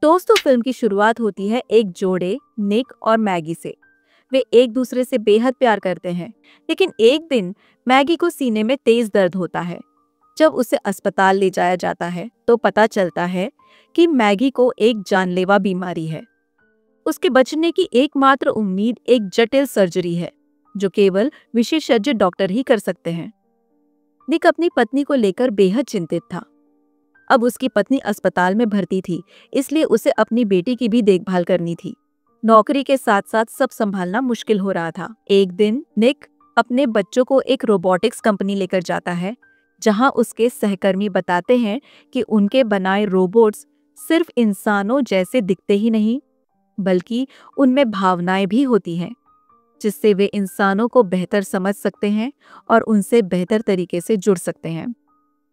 दोस्तों, फिल्म की शुरुआत होती है एक जोड़े निक और मैगी से। वे एक दूसरे से बेहद प्यार करते हैं, लेकिन एक दिन मैगी को सीने में तेज दर्द होता है। जब उसे अस्पताल ले जाया जाता है तो पता चलता है कि मैगी को एक जानलेवा बीमारी है। उसके बचने की एकमात्र उम्मीद एक जटिल सर्जरी है, जो केवल विशेषज्ञ डॉक्टर ही कर सकते हैं। निक अपनी पत्नी को लेकर बेहद चिंतित था। अब उसकी पत्नी अस्पताल में भर्ती थी, इसलिए उसे अपनी बेटी की भी देखभाल करनी थी। नौकरी के साथ साथ सब संभालना मुश्किल हो रहा था। एक दिन निक अपने बच्चों को एक रोबोटिक्स कंपनी लेकर जाता है, जहां उसके सहकर्मी बताते हैं कि उनके बनाए रोबोट्स सिर्फ इंसानों जैसे दिखते ही नहीं, बल्कि उनमें भावनाएं भी होती हैं, जिससे वे इंसानों को बेहतर समझ सकते हैं और उनसे बेहतर तरीके से जुड़ सकते हैं।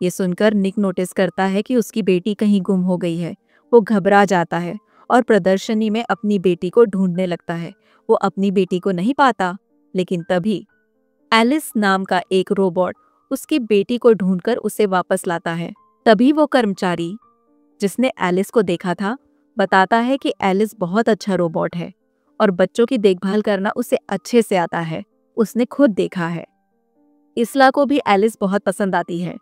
ये सुनकर निक नोटिस करता है कि उसकी बेटी कहीं गुम हो गई है। वो घबरा जाता है और प्रदर्शनी में अपनी बेटी को ढूंढने लगता है। वो अपनी बेटी को नहीं पाता, लेकिन तभी एलिस नाम का एक रोबोट उसकी बेटी को ढूंढकर उसे वापस लाता है। तभी वो कर्मचारी जिसने एलिस को देखा था बताता है कि एलिस बहुत अच्छा रोबोट है और बच्चों की देखभाल करना उसे अच्छे से आता है। उसने खुद देखा है। इसला को भी एलिस बहुत पसंद आती है।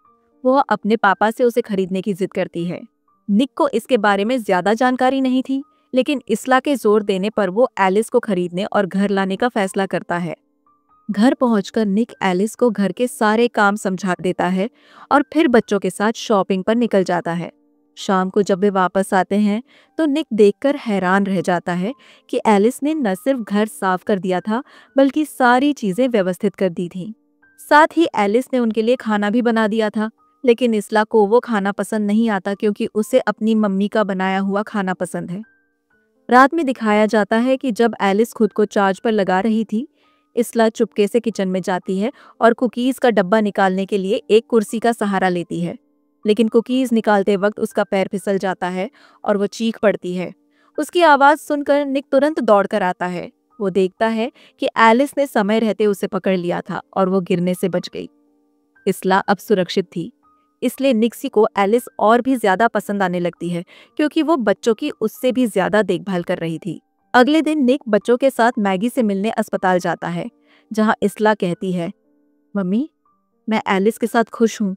वो अपने पापा से उसे खरीदने की जिद करती है। निक को इसके बारे में ज्यादा जानकारी नहीं थी, लेकिन इसला के जोर देने पर वो एलिस को खरीदने और घर लाने का फैसला करता है। घर पहुंचकर निक एलिस को घर के सारे काम समझा देता है और फिर बच्चों के साथ शॉपिंग पर निकल जाता है। शाम को जब वे वापस आते हैं तो निक देखकर हैरान रह जाता है कि एलिस ने न सिर्फ घर साफ कर दिया था, बल्कि सारी चीजें व्यवस्थित कर दी थी। साथ ही एलिस ने उनके लिए खाना भी बना दिया था, लेकिन इसला को वो खाना पसंद नहीं आता क्योंकि उसे अपनी मम्मी का बनाया हुआ खाना पसंद है। रात में दिखाया जाता है कि जब एलिस खुद को चार्ज पर लगा रही थी, इसला चुपके से किचन में जाती है और कुकीज का डब्बा निकालने के लिए एक कुर्सी का सहारा लेती है। लेकिन कुकीज निकालते वक्त उसका पैर फिसल जाता है और वो चीख पड़ती है। उसकी आवाज सुनकर निक तुरंत दौड़ कर आता है। वो देखता है कि एलिस ने समय रहते उसे पकड़ लिया था और वो गिरने से बच गई। इसला अब सुरक्षित थी, इसलिए निक्सी को एलिस और भी ज्यादा पसंद आने लगती है, क्योंकि वो बच्चों की उससे भी ज्यादा देखभाल कर रही थी। अगले दिन निक बच्चों के साथ मैगी से मिलने अस्पताल जाता है, जहां इसला कहती है, मम्मी, मैं एलिस के साथ खुश हूँ।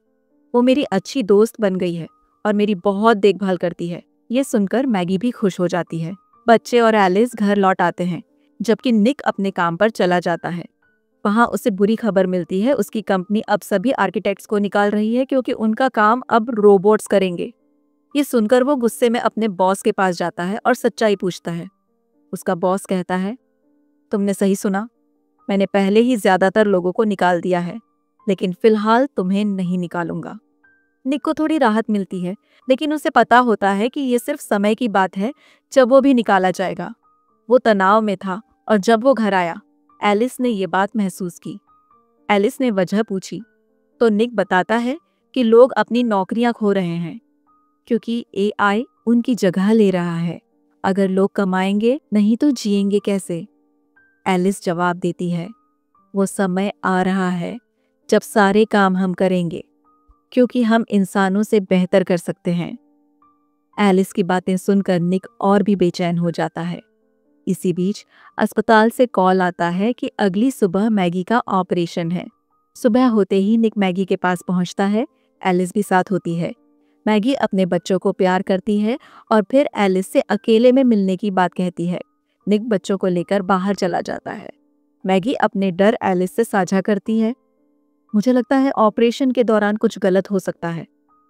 वो मेरी अच्छी दोस्त बन गई है और मेरी बहुत देखभाल करती है। ये सुनकर मैगी भी खुश हो जाती है। बच्चे और एलिस घर लौट आते हैं, जबकि निक अपने काम पर चला जाता है। वहां उसे बुरी खबर मिलती है। उसकी कंपनी अब सभी आर्किटेक्ट्स को निकाल रही है, क्योंकि उनका काम अब रोबोट्स करेंगे। ये सुनकर वो गुस्से में अपने बॉस के पास जाता है और सच्चाई पूछता है। उसका बॉस कहता है, तुमने सही सुना, मैंने पहले ही ज्यादातर लोगों को निकाल दिया है, लेकिन फिलहाल तुम्हें नहीं निकालूंगा। निक को थोड़ी राहत मिलती है, लेकिन उसे पता होता है कि ये सिर्फ समय की बात है जब वो भी निकाला जाएगा। वो तनाव में था और जब वो घर आया, एलिस ने ये बात महसूस की। एलिस ने वजह पूछी तो निक बताता है कि लोग अपनी नौकरियां खो रहे हैं, क्योंकि एआई उनकी जगह ले रहा है। अगर लोग कमाएंगे नहीं तो जिएंगे कैसे? एलिस जवाब देती है, वो समय आ रहा है जब सारे काम हम करेंगे, क्योंकि हम इंसानों से बेहतर कर सकते हैं। एलिस की बातें सुनकर निक और भी बेचैन हो जाता है। इसी बीच अस्पताल से कॉल आता है कि अगली सुबह मैगी का ऑपरेशन है। सुबह होते ही निक मैगी के पास पहुंचता है। एलिस भी साथ होती है। मैगी अपने बच्चों को प्यार करती है और फिर एलिस से अकेले में मिलने की बात कहती है। निक बच्चों को लेकर बाहर चला जाता है। मैगी अपने डर एलिस से साझा करती है। मुझे लगता है ऑपरेशन के दौरान कुछ गलत हो सकता है।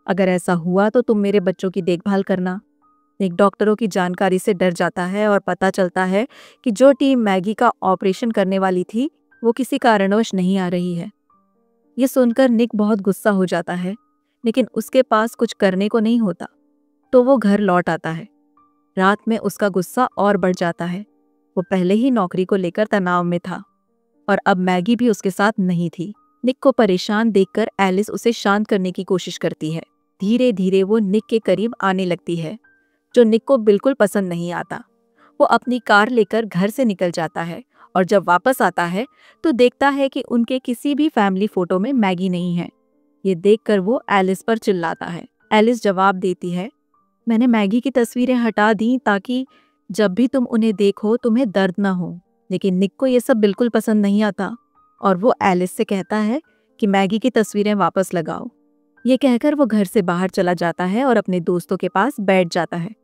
अगर ऐसा हुआ तो तुम मेरे बच्चों की देखभाल करना। निक डॉक्टरों की जानकारी से डर जाता है और पता चलता है कि जो टीम मैगी का ऑपरेशन करने वाली थी, वो किसी कारणवश नहीं आ रही है। ये सुनकर निक बहुत गुस्सा हो जाता है, लेकिन उसके पास कुछ करने को नहीं होता, तो वो घर लौट आता है। रात में उसका गुस्सा और बढ़ जाता है। वो पहले ही नौकरी को लेकर तनाव में था और अब मैगी भी उसके साथ नहीं थी। निक को परेशान देखकर एलिस उसे शांत करने की कोशिश करती है। धीरे धीरे वो निक के करीब आने लगती है, जो निक को बिल्कुल पसंद नहीं आता। वो अपनी कार लेकर घर से निकल जाता है और जब वापस आता है तो देखता है कि उनके किसी भी फैमिली फोटो में मैगी नहीं है। ये देखकर वो एलिस पर चिल्लाता है। एलिस जवाब देती है, मैंने मैगी की तस्वीरें हटा दी ताकि जब भी तुम उन्हें देखो तुम्हें दर्द ना हो। लेकिन निक को ये सब बिल्कुल पसंद नहीं आता और वो एलिस से कहता है कि मैगी की तस्वीरें वापस लगाओ। ये कहकर वो घर से बाहर चला जाता है और अपने दोस्तों के पास बैठ जाता है।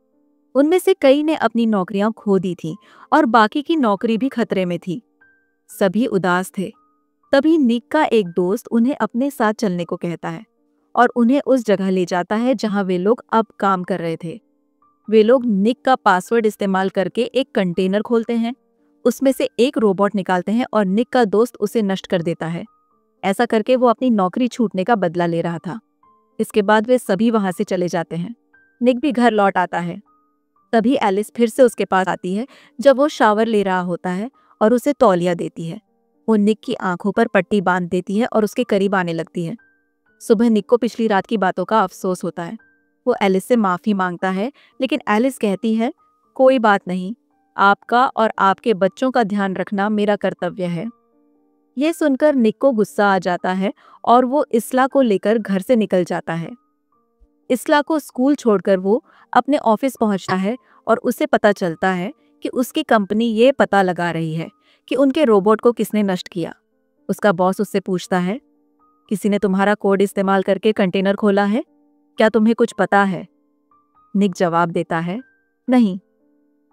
उनमें से कई ने अपनी नौकरियां खो दी थी और बाकी की नौकरी भी खतरे में थी। सभी उदास थे। तभी निक का एक दोस्त उन्हें अपने साथ चलने को कहता है और उन्हें उस जगह ले जाता है जहां वे लोग अब काम कर रहे थे। वे लोग निक का पासवर्ड इस्तेमाल करके एक कंटेनर खोलते हैं, उसमें से एक रोबोट निकालते हैं और निक का दोस्त उसे नष्ट कर देता है। ऐसा करके वो अपनी नौकरी छूटने का बदला ले रहा था। इसके बाद वे सभी वहां से चले जाते हैं। निक भी घर लौट आता है। तभी एलिस फिर से उसके पास आती है जब वो शावर ले रहा होता है और उसे तौलिया देती है। वो निक की आंखों पर पट्टी बांध देती है और उसके करीब आने लगती है। सुबह निक को पिछली रात की बातों का अफसोस होता है। वो एलिस से माफी मांगता है, लेकिन एलिस कहती है, कोई बात नहीं, आपका और आपके बच्चों का ध्यान रखना मेरा कर्तव्य है। यह सुनकर निक को गुस्सा आ जाता है और वो इसला को लेकर घर से निकल जाता है। इसला को स्कूल छोड़कर वो अपने ऑफिस पहुंचता है और उसे पता चलता है कि उसकी कंपनी ये पता लगा रही है कि उनके रोबोट को किसने नष्ट किया। उसका बॉस उससे पूछता है, किसी ने तुम्हारा कोड इस्तेमाल करके कंटेनर खोला है? क्या तुम्हें कुछ पता है? निक जवाब देता है, नहीं।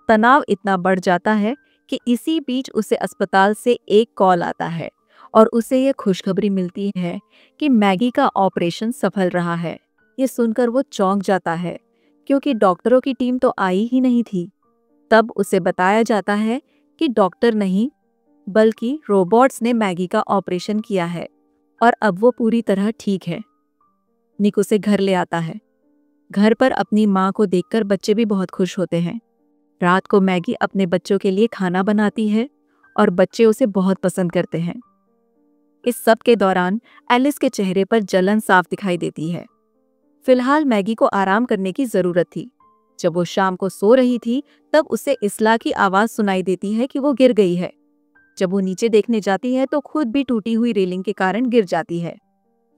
तनाव इतना बढ़ जाता है कि इसी बीच उसे अस्पताल से एक कॉल आता है और उसे ये खुशखबरी मिलती है कि मैगी का ऑपरेशन सफल रहा है। ये सुनकर वो चौंक जाता है क्योंकि डॉक्टरों की टीम तो आई ही नहीं थी। तब उसे बताया जाता है कि डॉक्टर नहीं बल्कि रोबोट्स ने मैगी का ऑपरेशन किया है और अब वो पूरी तरह ठीक है। निक उसे घर ले आता है। घर पर अपनी माँ को देखकर बच्चे भी बहुत खुश होते हैं। रात को मैगी अपने बच्चों के लिए खाना बनाती है और बच्चे उसे बहुत पसंद करते हैं। इस सब के दौरान एलिस के चेहरे पर जलन साफ दिखाई देती है। फिलहाल मैगी को आराम करने की जरूरत थी। जब वो शाम को सो रही थी तब उसे इसला की आवाज सुनाई देती है कि वो गिर गई है। जब वो नीचे देखने जाती है तो खुद भी टूटी हुई रेलिंग के कारण गिर जाती है।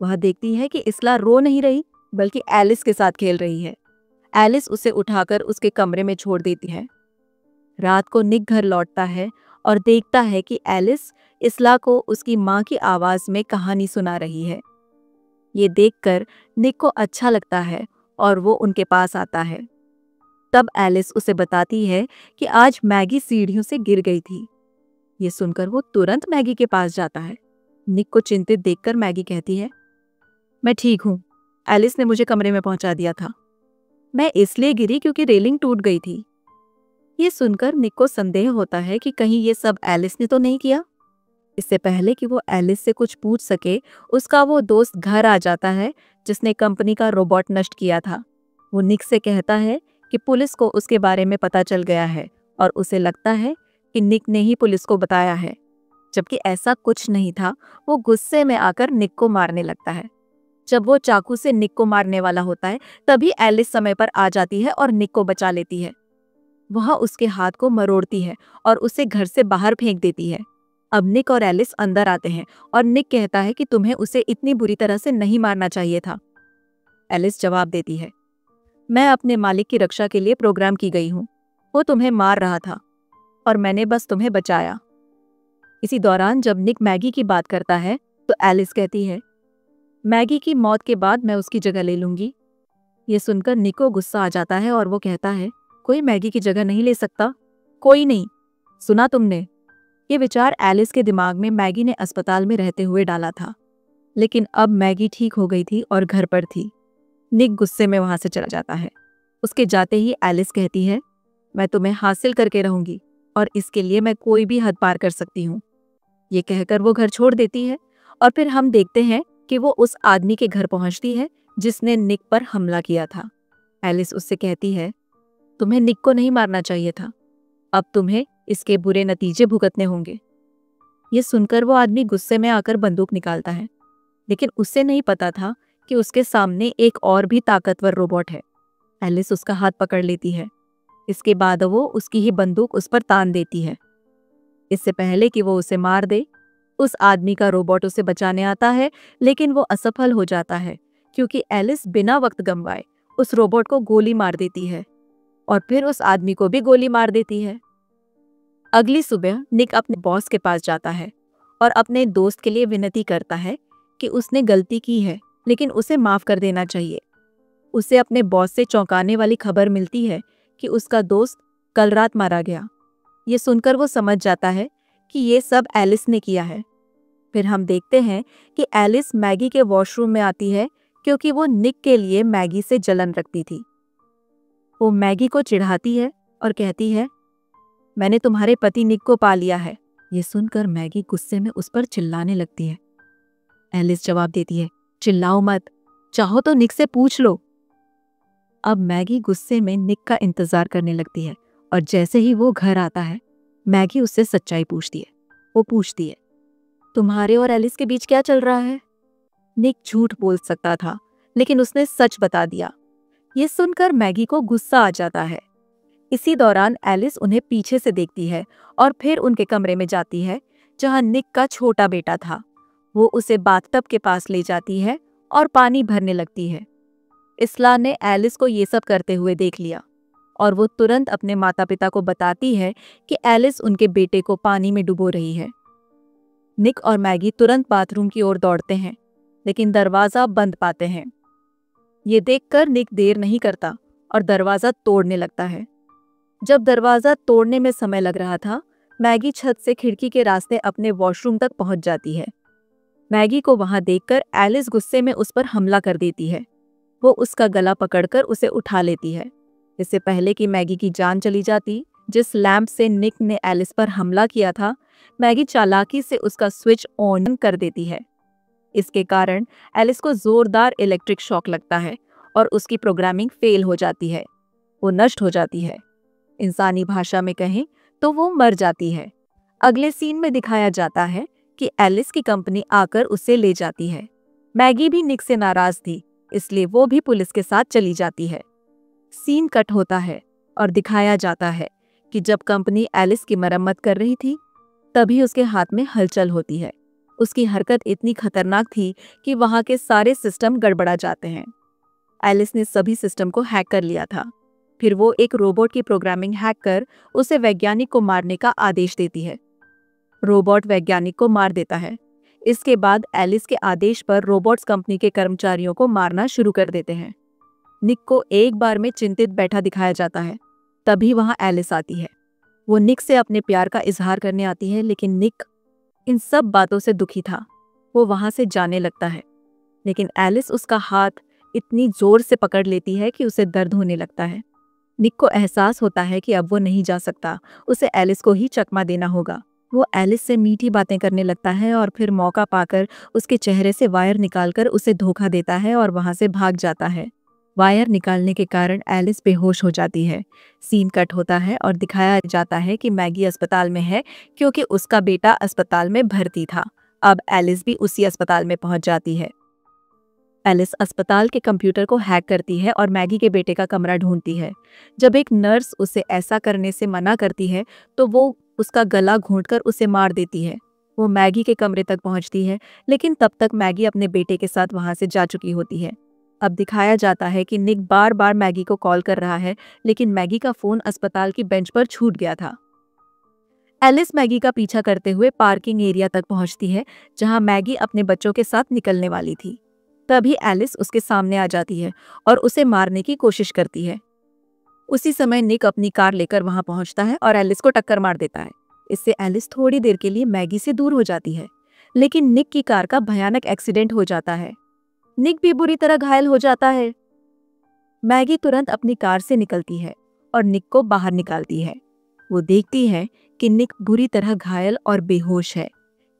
वह देखती है कि इसला रो नहीं रही बल्कि एलिस के साथ खेल रही है। एलिस उसे उठाकर उसके कमरे में छोड़ देती है। रात को निक घर लौटता है और देखता है कि एलिस इसला को उसकी माँ की आवाज में कहानी सुना रही है। ये देखकर निक को अच्छा लगता है और वो उनके पास आता है। तब एलिस उसे बताती है कि आज मैगी सीढ़ियों से गिर गई थी। ये सुनकर वो तुरंत मैगी के पास जाता है। निक को चिंतित देखकर मैगी कहती है, मैं ठीक हूँ, एलिस ने मुझे कमरे में पहुंचा दिया था। मैं इसलिए गिरी क्योंकि रेलिंग टूट गई थी। ये सुनकर निक को संदेह होता है कि कहीं ये सब एलिस ने तो नहीं किया। इससे पहले कि वो एलिस से कुछ पूछ सके, उसका वो दोस्त घर आ जाता है जिसने कंपनी का रोबोट नष्ट किया था। वो निक से कहता है कि पुलिस को उसके बारे में पता चल गया है और उसे लगता है कि निक ने ही पुलिस को बताया है, जबकि ऐसा कुछ नहीं था। वो गुस्से में आकर निक को मारने लगता है। जब वो चाकू से निक को मारने वाला होता है तभी एलिस समय पर आ जाती है और निक को बचा लेती है। वह उसके हाथ को मरोड़ती है और उसे घर से बाहर फेंक देती है। अब निक और एलिस अंदर आते हैं और निक कहता है कि तुम्हें उसे इतनी बुरी तरह से नहीं मारना चाहिए था। एलिस जवाब देती है, मैं अपने मालिक की रक्षा के लिए प्रोग्राम की गई हूँ। वो तुम्हें मार रहा था और मैंने बस तुम्हें बचाया। इसी दौरान जब निक मैगी की बात करता है तो एलिस कहती है, मैगी की मौत के बाद मैं उसकी जगह ले लूंगी। ये सुनकर निक को गुस्सा आ जाता है और वो कहता है, कोई मैगी की जगह नहीं ले सकता। कोई नहीं, सुना तुमने? ये विचार एलिस के दिमाग में मैगी ने अस्पताल में रहते हुए डाला था, लेकिन अब मैगी ठीक हो गई थी और घर पर थी। निक गुस्से में वहां से चला जाता है। उसके जाते ही एलिस कहती है, मैं तुम्हें हासिल करके रहूंगी और इसके लिए मैं कोई भी हद पार कर सकती हूँ। ये कहकर वो घर छोड़ देती है और फिर हम देखते हैं कि वो उस आदमी के घर पहुंचती है जिसने निक पर हमला किया था। एलिस उससे कहती है, तुम्हें निक को नहीं मारना चाहिए था। अब तुम्हें इसके बुरे नतीजे भुगतने होंगे। ये सुनकर वो आदमी गुस्से में आकर बंदूक निकालता है, लेकिन उसे नहीं पता था कि उसके सामने एक और भी ताकतवर रोबोट है। एलिस उसका हाथ पकड़ लेती है। इसके बाद वो उसकी ही बंदूक उस पर तान देती है। इससे पहले कि वो उसे मार दे, उस आदमी का रोबोट उसे बचाने आता है, लेकिन वो असफल हो जाता है क्योंकि एलिस बिना वक्त गंवाए उस रोबोट को गोली मार देती है और फिर उस आदमी को भी गोली मार देती है। अगली सुबह निक अपने बॉस के पास जाता है और अपने दोस्त के लिए विनती करता है कि उसने गलती की है लेकिन उसे माफ कर देना चाहिए। उसे अपने बॉस से चौंकाने वाली खबर मिलती है कि उसका दोस्त कल रात मारा गया। ये सुनकर वो समझ जाता है कि ये सब एलिस ने किया है। फिर हम देखते हैं कि एलिस मैगी के वॉशरूम में आती है क्योंकि वो निक के लिए मैगी से जलन रखती थी। वो मैगी को चिढ़ाती है और कहती है, मैंने तुम्हारे पति निक को पा लिया है। ये सुनकर मैगी गुस्से में उस पर चिल्लाने लगती है। एलिस जवाब देती है, चिल्लाओ मत, चाहो तो निक से पूछ लो। अब मैगी गुस्से में निक का इंतजार करने लगती है और जैसे ही वो घर आता है मैगी उससे सच्चाई पूछती है। वो पूछती है, तुम्हारे और एलिस के बीच क्या चल रहा है? निक झूठ बोल सकता था लेकिन उसने सच बता दिया। ये सुनकर मैगी को गुस्सा आ जाता है। इसी दौरान एलिस उन्हें पीछे से देखती है और फिर उनके कमरे में जाती है जहां निक का छोटा बेटा था। वो उसे बाथटब के पास ले जाती है और पानी भरने लगती है। इसला ने एलिस को ये सब करते हुए देख लिया और वो तुरंत अपने माता पिता को बताती है कि एलिस उनके बेटे को पानी में डुबो रही है। निक और मैगी तुरंत बाथरूम की ओर दौड़ते हैं लेकिन दरवाजा बंद पाते हैं। ये देखकर निक देर नहीं करता और दरवाजा तोड़ने लगता है। जब दरवाजा तोड़ने में समय लग रहा था, मैगी छत से खिड़की के रास्ते अपने वॉशरूम तक पहुंच जाती है। मैगी को वहां देखकर एलिस गुस्से में उस पर हमला कर देती है। वो उसका गला पकड़कर उसे उठा लेती है। इससे पहले कि मैगी की जान चली जाती, जिस लैंप से निक ने एलिस पर हमला किया था, मैगी चालाकी से उसका स्विच ऑन कर देती है। इसके कारण एलिस को जोरदार इलेक्ट्रिक शॉक लगता है और उसकी प्रोग्रामिंग फेल हो जाती है। वो नष्ट हो जाती है। इंसानी भाषा में कहें तो वो मर जाती है। अगले सीन में दिखाया जाता है कि एलिस की कंपनी आकर उसे ले जाती है। मैगी भी निक से नाराज थी, इसलिए वो भी पुलिस के साथ चली जाती है। सीन कट होता है और दिखाया जाता है कि जब कंपनी एलिस की मरम्मत कर रही थी तभी उसके हाथ में हलचल होती है। उसकी हरकत इतनी खतरनाक थी कि वहां के सारे सिस्टम गड़बड़ा जाते हैं। एलिस ने सभी सिस्टम को हैक कर लिया था। फिर वो एक रोबोट की प्रोग्रामिंग हैक कर उसे वैज्ञानिक को मारने का आदेश देती है। रोबोट वैज्ञानिक को मार देता है। इसके बाद एलिस के आदेश पर रोबोट्स कंपनी के कर्मचारियों को मारना शुरू कर देते हैं। निक को एक बार में चिंतित बैठा दिखाया जाता है। तभी वहां एलिस आती है। वो निक से अपने प्यार का इजहार करने आती है लेकिन निक इन सब बातों से दुखी था। वो वहां से जाने लगता है लेकिन एलिस उसका हाथ इतनी जोर से पकड़ लेती है कि उसे दर्द होने लगता है। निक को एहसास होता है कि अब वो नहीं जा सकता, उसे एलिस को ही चकमा देना होगा। वो एलिस से मीठी बातें करने लगता है और फिर मौका पाकर उसके चेहरे से वायर निकालकर उसे धोखा देता है और वहां से भाग जाता है। वायर निकालने के कारण एलिस बेहोश हो जाती है। सीन कट होता है और दिखाया जाता है कि मैगी अस्पताल में है क्योंकि उसका बेटा अस्पताल में भर्ती था। अब एलिस भी उसी अस्पताल में पहुंच जाती है। एलिस अस्पताल के कंप्यूटर को हैक करती है और मैगी के बेटे का कमरा ढूंढती है। जब एक नर्स उसे ऐसा करने से मना करती है तो वो उसका गला घोंटकर उसे मार देती है। वो मैगी के कमरे तक पहुंचती है लेकिन तब तक मैगी अपने बेटे के साथ वहां से जा चुकी होती है। अब दिखाया जाता है कि निक बार बार मैगी को कॉल कर रहा है लेकिन मैगी का फोन अस्पताल की बेंच पर छूट गया था। एलिस मैगी का पीछा करते हुए पार्किंग एरिया तक पहुंचती है जहां मैगी अपने बच्चों के साथ निकलने वाली थी। तभी एलिस उसके सामने आ जाती है और उसे मारने की कोशिश करती है। उसी समय निक अपनी कार लेकर वहां पहुंचता है और एलिस को टक्कर मार देता है। इससे एलिस थोड़ी देर के लिए मैगी से दूर हो जाती है लेकिन निक की कार का भयानक एक्सीडेंट हो जाता है। निक भी बुरी तरह घायल हो जाता है। मैगी तुरंत अपनी कार से निकलती है और निक को बाहर निकालती है। वो देखती है कि निक बुरी तरह घायल और बेहोश है।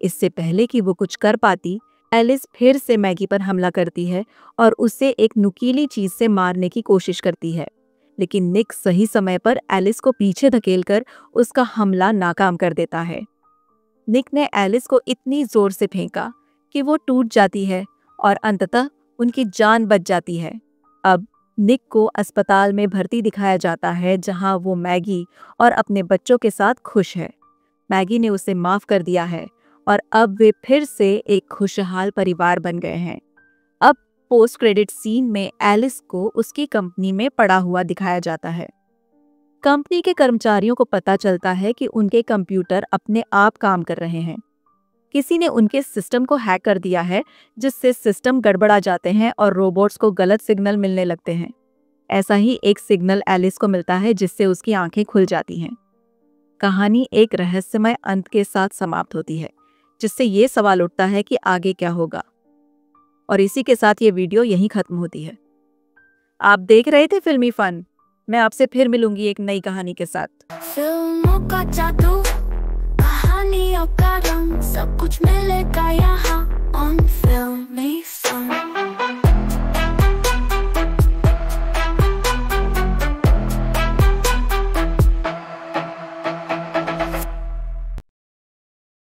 इससे पहले कि वो कुछ कर पाती, एलिस फिर से मैगी पर हमला करती है और उसे एक नुकीली चीज से मारने की कोशिश करती है लेकिन निक सही समय पर एलिस को पीछे धकेलकर उसका हमला नाकाम कर देता है। निक ने एलिस को इतनी जोर से फेंका कि वो टूट जाती है और अंततः उनकी जान बच जाती है। अब निक को अस्पताल में भर्ती दिखाया जाता है जहां वो मैगी और अपने बच्चों के साथ खुश है। मैगी ने उसे माफ कर दिया है और अब वे फिर से एक खुशहाल परिवार बन गए हैं। अब पोस्ट क्रेडिट सीन में एलिस को उसकी कंपनी में पड़ा हुआ दिखाया जाता है। कंपनी के कर्मचारियों को पता चलता है कि उनके कंप्यूटर अपने आप काम कर रहे हैं। किसी ने उनके सिस्टम को हैक कर दिया है, जिससे सिस्टम गड़बड़ा जाते हैं और रोबोट्स को गलत सिग्नल मिलने लगते हैं। ऐसा ही एक सिग्नल एलिस को मिलता है, जिससे उसकी आंखें खुल जाती हैं। कहानी एक रहस्यमय अंत के साथ समाप्त होती है, जिससे ये सवाल उठता है कि आगे क्या होगा। और इसी के साथ ये वीडियो यहीं खत्म होती है। आप देख रहे थे फिल्मी फन। मैं आपसे फिर मिलूंगी एक नई कहानी के साथ। फिल्मों का जादू, कहानियों का रंग, सब कुछ मिलेगा यहाँ।